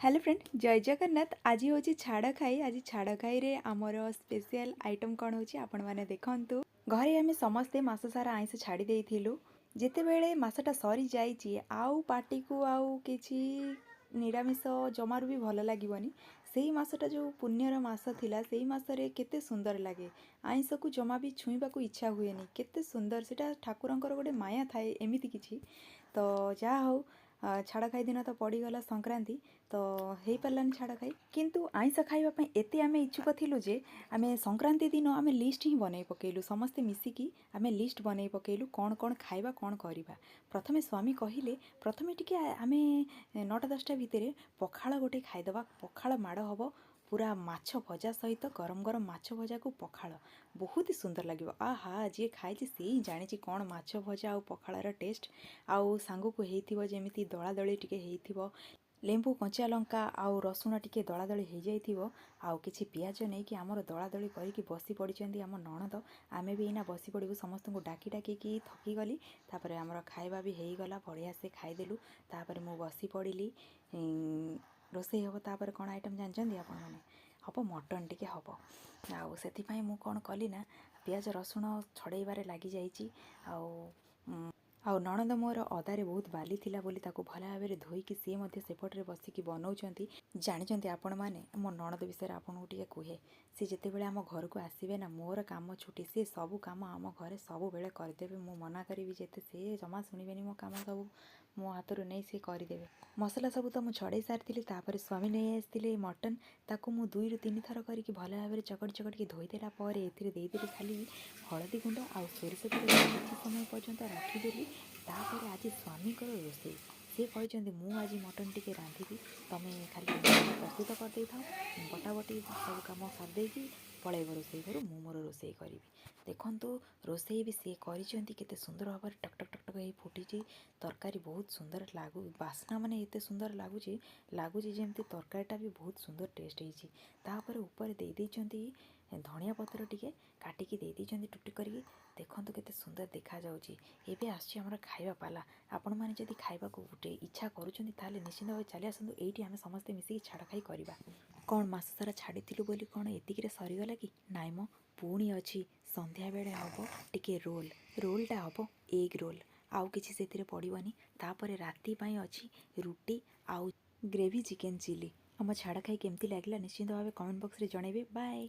Hello friend जय जगन्नाथ। आज हूँ छाड़ खाई। आज छाड़ खाई रे आमर स्पेशल आइटम कौन हो आपण मैंने देखु घरे आम समस्ते मास सारा आइंस छाड़ी देइथिलु। जेतेबेले मासटा सरी जाइए आउ पार्टी को आउ किछि निरामिष जमार भी भल लगे। से मसटा जो पुण्यर मास थिला से मसरे केते सुंदर लगे। आइंस को जमा भी छुईबा को इच्छा हुए नहीं। केते सुंदर सेटा ठाकुरंकर गोटे माया थाए एमिति किछि। तो जा हो छाड़ खाई दिन तो पड़गला संक्रांति तो हो पारानी छाड़ खाई किंतु आइंस खाइबा एते आमे इच्छुक थिलु जे आमे संक्रांति दिन आमे लिस्ट ही बनई पकेलु। समस्ते मिसिकी आमे लिस्ट बनई पकेलु कौन कौन खाइबा कौन करिबा। प्रथमे स्वामी कहिले प्रथमे टिके आमे 9-10टा भितर पखाळ गोटे खाइदबा। पखाळ माड़ हबो पूरा माछ भजा सहित गरम गरम माछ भजा को पखाळ बहुत ही सुंदर लगे। आहा जी खाई से ही जानी कौन माछ भजा आउ पखाळर टेस्ट। आउ सांग को हेइथिबो जेमिति दला दली टिके हेइथिबो लेंबू कंचा लंका आउ रसुण टिके दला दली हो जाइथिबो आउ किछि पियाज नहीं कि आमर दला दली करके बसी पड़िचंदी आम नणद। आमे भी एना बसी पड़ू समस्त को डाकी डाकी थकी गली। तापर आमर खाइबा भी हो गला बढ़िया से खाईदेलु। तापर मु बसी पड़िली रोषेई हम। तापर कौन आइटम जानते आपण मैंने हम मटन टिके हम आउ से मु कौन कली ना पियाज रसुण छड़ेबारे लगी जाइए। आउ नणंद मोर अदारे बहुत बाली थिला बोली ताको भल भाव में धोईकी सी सेपटे बसिकी बनाऊँच। जानते आपण मैंने मो नणंद विषय आपको टे कहे सी जितेबाला आम घर को आसवे ना मोर काम छुटी सी सब कम आम घर सब बेले करदे। मु मना करी जेते से जमा शुणे मो कम सब मो हाथ रू नहीं सी करदे। मसला सब तो मुझे छड़े सारी तापर स्वामी नहीं आसते मटन ताकू मु 2-3 थर करके भल भाव में चकटी चकटी धोईदेला एदेली खाली हलदी गुंड आउ सोरिष तेल किसी समय पर्यंत रखीदेली। तापर आज स्वामी रोषे सी कहते मु आज मटन टिके रांधि तमें खाली प्रस्तुत करदे था बटा बटी सब कम सारिदेकी पलैब रोषे घर मु मोर रोषे करी। देखु रोषे भी सी करते सुंदर भाव में टक टक टक टक हो फुटी। तरकारी बहुत सुंदर लागू बास्ना माने एते सुंदर लगुच जमी तरकारीटा भी बहुत सुंदर टेस्ट होती। तापर ऊपर दे देइचंती धनिया पत्र टिके काटिकी दे देइचंती टुटी करके। देखो केते सुंदर देखा जाउची। एबे आछि हमर खाइबा पाला। आपण माने जदि खाइबा को गुटे इच्छा करूचंती ताले निश्चित भाव चली आसंतु एइठी आमे समस्त मिसिकी छाड़ खाई करिबा। कौन मास सारा छाड़ीथिलु बोली कौन एतिकी रे सरीगला कि नाइ मो पुणी अछि संध्या बेले हबो टिके रोलटा हबो एग रोल आउ किछि सेतिरे पड़िबनी। तापर राति पई अछि रुटी आउ ग्रेवी चिकेन चिली। हम छाड़ खाई केमती लागला निश्चित भाव कमेंट बॉक्स रे जणेबे। बाय।